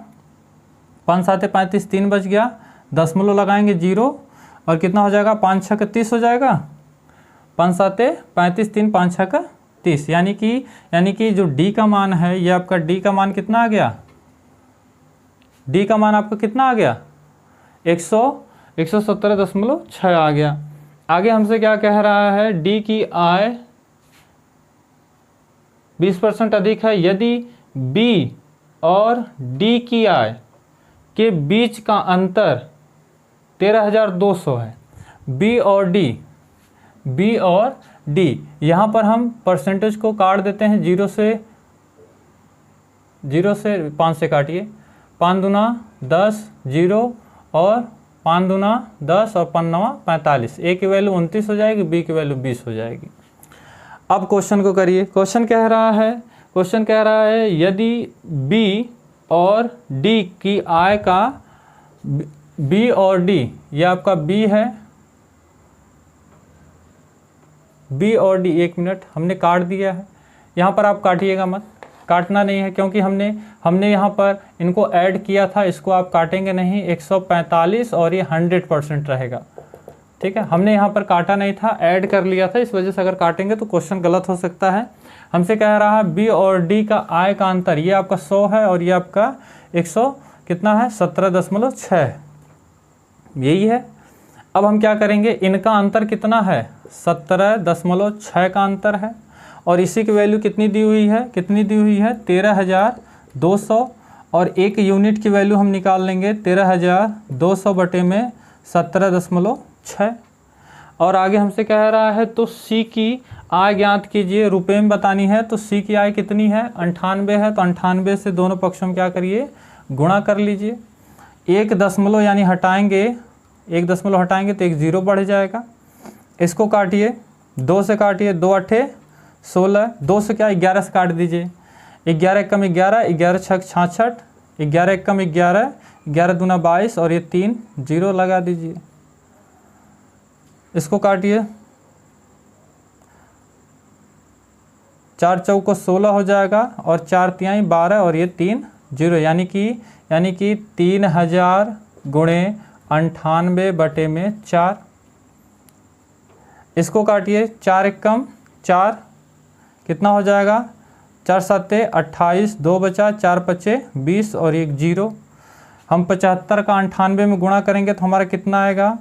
5 साते 35, 3 बच गया, दशमलव लगाएंगे 0 और कितना हो जाएगा 5 छक 30 हो जाएगा, 5 साते 35, 3 5 छक 30, यानी कि जो डी का मान है ये आपका डी का मान कितना आ गया, डी का मान आपका कितना आ गया 117.6 आ गया। आगे हमसे क्या कह रहा है डी की आय 20% अधिक है यदि बी और डी की आय के बीच का अंतर 13,200 है। बी और डी यहाँ पर हम परसेंटेज को काट देते हैं, 0 से 5 से काटिए, 5 दूना 10 0 और 5 दूना 10 और 5 नवा 45, ए की वैल्यू 29 हो जाएगी, बी की वैल्यू 20 हो जाएगी। अब क्वेश्चन को करिए। क्वेश्चन कह रहा है यदि बी और डी की आय का, बी और डी ये आपका बी है, बी और डी, एक मिनट हमने काट दिया है, यहाँ पर आप काटिएगा मत, काटना नहीं है क्योंकि हमने यहाँ पर इनको ऐड किया था, इसको आप काटेंगे नहीं। 145 और ये 100% रहेगा, ठीक है, हमने यहाँ पर काटा नहीं था, ऐड कर लिया था, इस वजह से अगर काटेंगे तो क्वेश्चन गलत हो सकता है। हमसे कह रहा है बी और डी का आय का अंतर, ये आपका 100 है और ये आपका 100 कितना है 17.6, यही है। अब हम क्या करेंगे, इनका अंतर कितना है 17.6 का अंतर है और इसी की वैल्यू कितनी दी हुई है, 13,200 और एक यूनिट की वैल्यू हम निकाल लेंगे 13,200 बटे में 17.6। और आगे हमसे कह रहा है तो सी की आय ज्ञात कीजिए, रुपये में बतानी है। तो सी की आय कितनी है 98 है, तो 98 से दोनों पक्षों में क्या करिए गुणा कर लीजिए। 1 दशमलव यानी हटाएंगे, 1 दशमलव हटाएंगे तो 1 0 बढ़ जाएगा। इसको काटिए, 2 से काटिए, 2 8 16, 2 से क्या 11 से काट दीजिए, 11 एकम 11, 11 छक 66, 11 एकम 11, 11 दूना 22 और ये 3 0 लगा दीजिए। इसको काटिए, 4 चौको 16 हो जाएगा और 4 तिहाई 12 और ये 3 0, यानी कि 3000 गुणे 98 बटे में 4। इसको काटिए, 4 एकम 4 कितना हो जाएगा 4 7 28, 2 बचा, 4 5 20 और 1 0। हम 75 का 98 में गुणा करेंगे तो हमारा कितना आएगा,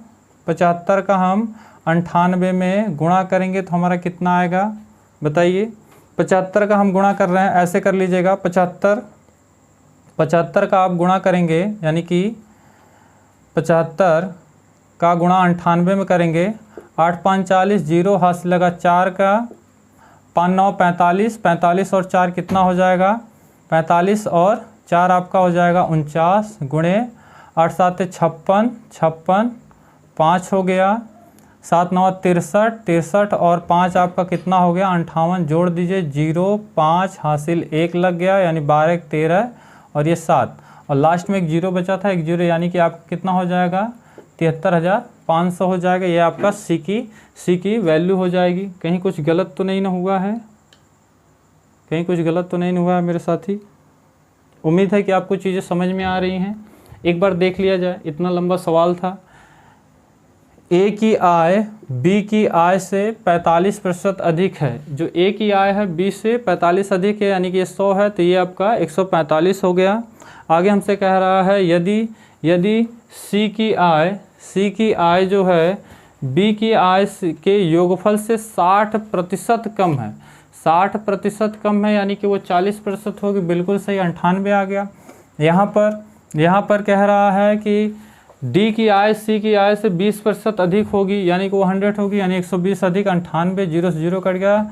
75 का हम 98 में गुणा करेंगे तो हमारा कितना आएगा बताइए। 75 का हम गुणा कर रहे हैं, ऐसे कर लीजिएगा, 75 का आप गुणा करेंगे, यानी कि 75 का गुणा 98 में करेंगे, 8 5 40, 0 हाथ से लगा 4 का, 5 9 45, 45 और 4 कितना हो जाएगा 45 और 4 आपका हो जाएगा 49 गुणे 8 7 56, 56 5 हो गया, 7 9 63, 63 और 5 आपका कितना हो गया 58, जोड़ दीजिए 0 5 हासिल 1 लग गया, यानी 12 1 13 और ये 7 और लास्ट में 1 0 बचा था, 1 0, यानी कि आपका कितना हो जाएगा 73,500 हो जाएगा। ये आपका सी की वैल्यू हो जाएगी। कहीं कुछ गलत तो नहीं ना हुआ है, कहीं कुछ गलत तो नहीं हुआ है मेरे साथी। उम्मीद है कि आपको चीज़ें समझ में आ रही हैं। एक बार देख लिया जाए, इतना लंबा सवाल था। ए की आय बी की आय से 45% अधिक है। जो ए की आय है बी से 45 अधिक है, यानी कि ये 100 है, तो ये आपका 145 हो गया। आगे हमसे कह रहा है यदि सी की आय जो है बी की आय के योगफल से 60% कम है, 60% कम है, यानी कि वो 40% होगी। बिल्कुल सही, 98 आ गया। यहाँ पर कह रहा है कि डी की आय सी की आय से 20% अधिक होगी, यानी कि वो 100 होगी, यानी 120 अधिक 98, 0 से 0 कट गया,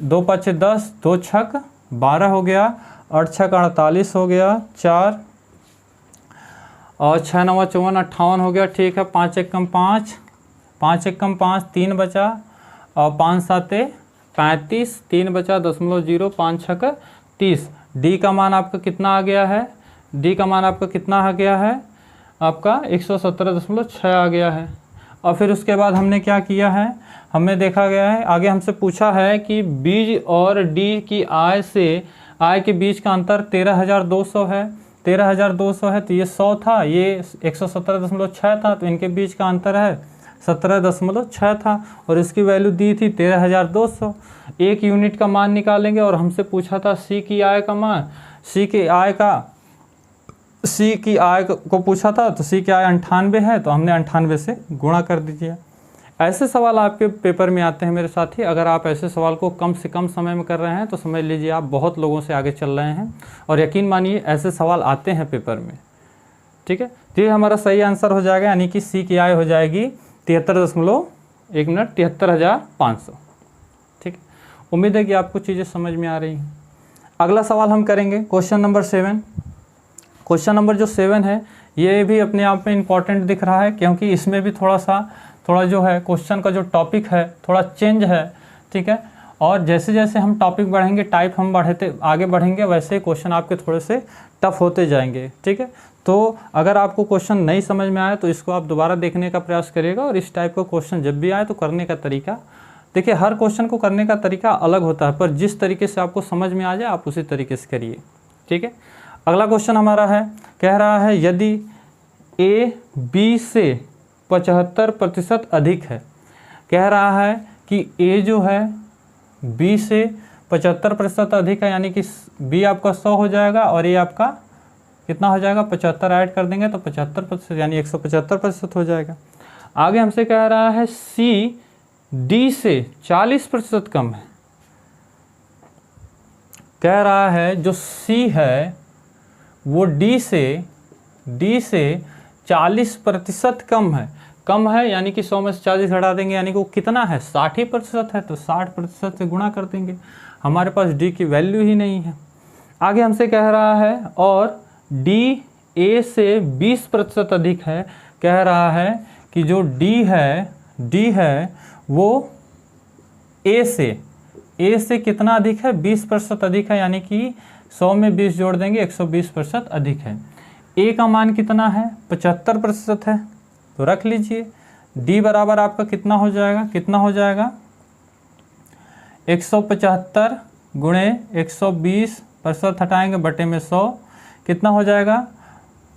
2 5 10, 2 छक 12 हो गया, 8 छक 48 हो गया, 4 और 6 9 54 58 हो गया। ठीक है, 5 एकम 5, 5 एकम 5, 3 बचा और 5 7 35, 3 बचा 0.0, 5 छक 30। डी का मान आपका कितना आ गया है, डी का मान आपका कितना आ गया है, आपका 117.6 आ गया है। और फिर उसके बाद हमने क्या किया है, हमें देखा गया है, आगे हमसे पूछा है कि बी और डी की आय के बीच का अंतर 13,200 है, 13,200 है, तो ये 100 था, ये 117.6 था, तो इनके बीच का अंतर है 17.6 था और इसकी वैल्यू दी थी 13,200। एक यूनिट का मान निकालेंगे और हमसे पूछा था सी की आय का मान, सी की आय को पूछा था, तो सी की आय 98 है, तो हमने 98 से गुणा कर दीजिए। ऐसे सवाल आपके पेपर में आते हैं मेरे साथी। अगर आप ऐसे सवाल को कम से कम समय में कर रहे हैं तो समझ लीजिए आप बहुत लोगों से आगे चल रहे हैं, और यकीन मानिए ऐसे सवाल आते हैं पेपर में। ठीक है, तो ये हमारा सही आंसर हो जाएगा, यानी कि सी की आय हो जाएगी 73.500। ठीक है, उम्मीद है कि आपको चीज़ें समझ में आ रही हैं। अगला सवाल हम करेंगे क्वेश्चन नंबर 7। क्वेश्चन नंबर जो 7 है ये भी अपने आप में इम्पॉर्टेंट दिख रहा है, क्योंकि इसमें भी थोड़ा जो है क्वेश्चन का जो टॉपिक है थोड़ा चेंज है। ठीक है, और जैसे जैसे हम टॉपिक बढ़ेंगे, टाइप हम आगे बढ़ेंगे, वैसे क्वेश्चन आपके थोड़े से टफ होते जाएंगे। ठीक है, तो अगर आपको क्वेश्चन नहीं समझ में आया तो इसको आप दोबारा देखने का प्रयास करिएगा, और इस टाइप का क्वेश्चन जब भी आए तो करने का तरीका, देखिए हर क्वेश्चन को करने का तरीका अलग होता है, पर जिस तरीके से आपको समझ में आ जाए आप उसी तरीके से करिए। ठीक है, अगला क्वेश्चन हमारा है, कह रहा है यदि ए बी से 75% अधिक है। कह रहा है कि ए जो है बी से 75% अधिक है, यानी कि बी आपका 100 हो जाएगा और ए आपका कितना हो जाएगा, 75 ऐड कर देंगे तो 75% यानी 175% हो जाएगा। आगे हमसे कह रहा है सी डी से 40% कम है। कह रहा है जो सी है वो डी से 40% कम है यानी कि 100 में से 40 घटा देंगे, यानी कि वो कितना है, 60% है, तो 60% से गुणा कर देंगे। हमारे पास डी की वैल्यू ही नहीं है। आगे हमसे कह रहा है और डी ए से 20% अधिक है। कह रहा है कि जो डी है वो ए से कितना अधिक है, 20% अधिक है, यानी कि 100 में 20 जोड़ देंगे 120% अधिक है। ए का मान कितना है, 75% है, तो रख लीजिए। डी बराबर आपका कितना हो जाएगा 175 गुणे 120% हटाएंगे बटे में 100, कितना हो जाएगा,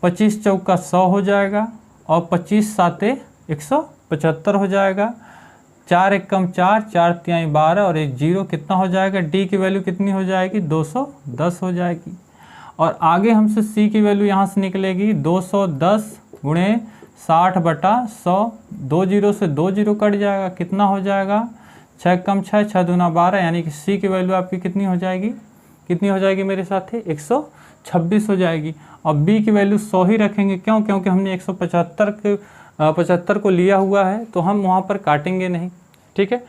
25 चौका 100 हो जाएगा और 25 साते 175 हो जाएगा। 4 एकम 4, 4 तिहाई 12 और एक जीरो, कितना हो जाएगा, डी की वैल्यू कितनी हो जाएगी, 210 हो जाएगी। और आगे हमसे सी की वैल्यू यहाँ से निकलेगी 210 गुणे 60 बटा 100, 2 जीरो से 2 जीरो कट जाएगा, कितना हो जाएगा, 6 एकम 6, 6 दूना 12, यानी कि सी की वैल्यू आपकी कितनी हो जाएगी मेरे साथी, 126 हो जाएगी। और बी की वैल्यू 100 ही रखेंगे, क्यों, क्योंकि हमने 175 को लिया हुआ है तो हम वहाँ पर काटेंगे नहीं। ठीक है,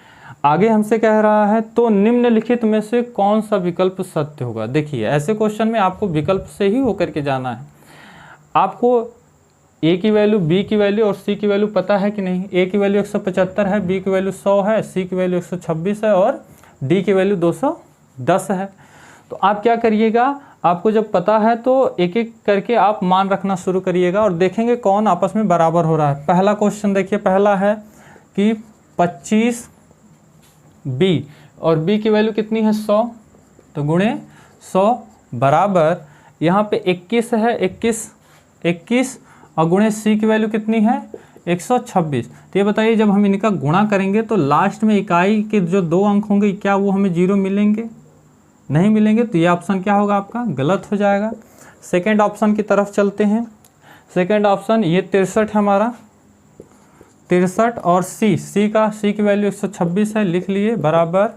आगे हमसे कह रहा है तो निम्नलिखित में से कौन सा विकल्प सत्य होगा। देखिए ऐसे क्वेश्चन में आपको विकल्प से ही होकर के जाना है। आपको ए की वैल्यू, बी की वैल्यू और सी की वैल्यू पता है कि नहीं। ए की वैल्यू 175 है, बी की वैल्यू 100 है, सी की वैल्यू 126 है और डी की वैल्यू 210 है। तो आप क्या करिएगा, आपको जब पता है तो एक एक करके आप मान रखना शुरू करिएगा और देखेंगे कौन आपस में बराबर हो रहा है। पहला क्वेश्चन देखिए, पहला है कि 25 बी और बी की वैल्यू कितनी है 100, तो गुणे 100 बराबर यहाँ पे 21 है, 21 और गुणे सी की वैल्यू कितनी है 126। तो ये बताइए जब हम इनका गुणा करेंगे तो लास्ट में इकाई के जो 2 अंक होंगे क्या वो हमें 0 मिलेंगे, नहीं मिलेंगे, तो ये ऑप्शन क्या होगा आपका, गलत हो जाएगा। सेकंड ऑप्शन की तरफ चलते हैं। सेकंड ऑप्शन ये 63 है हमारा, 63 और सी की वैल्यू 126 है, लिख लिए, बराबर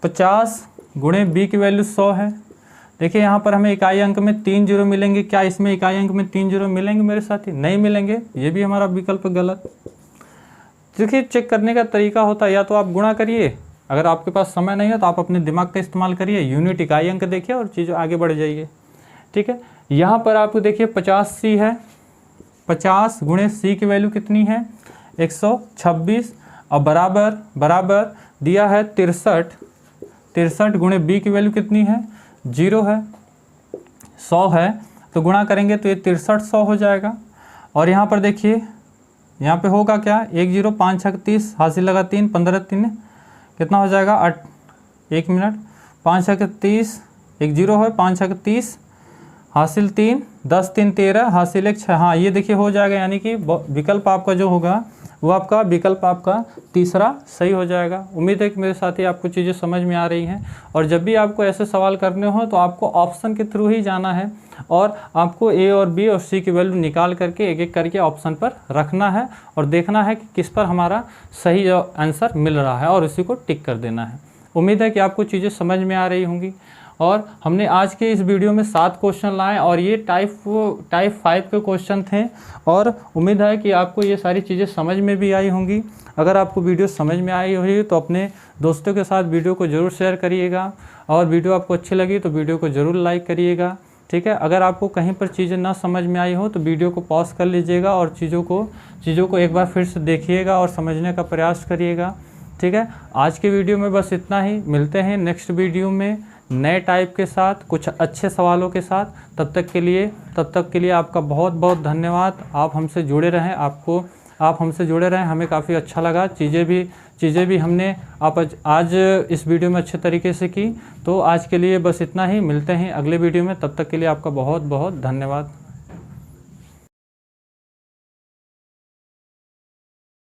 50 गुणे बी की वैल्यू 100 है। देखिए यहाँ पर हमें इकाई अंक में 3 जीरो मिलेंगे, क्या इसमें इकाई अंक में 3 जीरो मिलेंगे मेरे साथी, नहीं मिलेंगे, ये भी हमारा विकल्प गलत। देखिए चेक करने का तरीका होता है, या तो आप गुणा करिए, अगर आपके पास समय नहीं है तो आप अपने दिमाग का इस्तेमाल करिए, यूनिट इकाई अंक देखिए और चीज़ें आगे बढ़ जाइए। ठीक है, यहाँ पर आपको देखिए 50 सी है, 50 गुणे सी की वैल्यू कितनी है 126 और बराबर दिया है 63 गुणे बी की वैल्यू कितनी है 0 है, 100 है, तो गुणा करेंगे तो ये 63 100 हो जाएगा। और यहाँ पर देखिए यहाँ पे होगा क्या, 1 0 5 6 30, हासिल लगा 3, 15 3 कितना हो जाएगा 8, 1 मिनट, 5 6 30, 1 0 है, 5 6 30, हासिल 3, 10 3 13, हासिल 1 6, हाँ ये देखिए हो जाएगा, यानी कि विकल्प आपका जो होगा वो आपका विकल्प आपका तीसरा सही हो जाएगा। उम्मीद है कि मेरे साथी आपको चीज़ें समझ में आ रही हैं, और जब भी आपको ऐसे सवाल करने हो तो आपको ऑप्शन के थ्रू ही जाना है और आपको ए और बी और सी की वैल्यू निकाल करके एक एक करके ऑप्शन पर रखना है और देखना है कि किस पर हमारा सही आंसर मिल रहा है और उसी को टिक कर देना है। उम्मीद है कि आपको चीज़ें समझ में आ रही होंगी। और हमने आज के इस वीडियो में 7 क्वेश्चन लाए और ये टाइप 5 के क्वेश्चन थे, और उम्मीद है कि आपको ये सारी चीज़ें समझ में भी आई होंगी। अगर आपको वीडियो समझ में आई होगी तो अपने दोस्तों के साथ वीडियो को ज़रूर शेयर करिएगा, और वीडियो आपको अच्छी लगी तो वीडियो को ज़रूर लाइक करिएगा। ठीक है, अगर आपको कहीं पर चीज़ें ना समझ में आई हो तो वीडियो को पॉज कर लीजिएगा और चीज़ों को एक बार फिर से देखिएगा और समझने का प्रयास करिएगा। ठीक है, आज के वीडियो में बस इतना ही। मिलते हैं नेक्स्ट वीडियो में नए टाइप के साथ, कुछ अच्छे सवालों के साथ। तब तक के लिए आपका बहुत बहुत धन्यवाद। आप हमसे जुड़े रहें, आप हमसे जुड़े रहें, हमें काफ़ी अच्छा लगा। चीज़ें भी हमने आज इस वीडियो में अच्छे तरीके से की। तो आज के लिए बस इतना ही, मिलते हैं अगले वीडियो में। तब तक के लिए आपका बहुत बहुत धन्यवाद।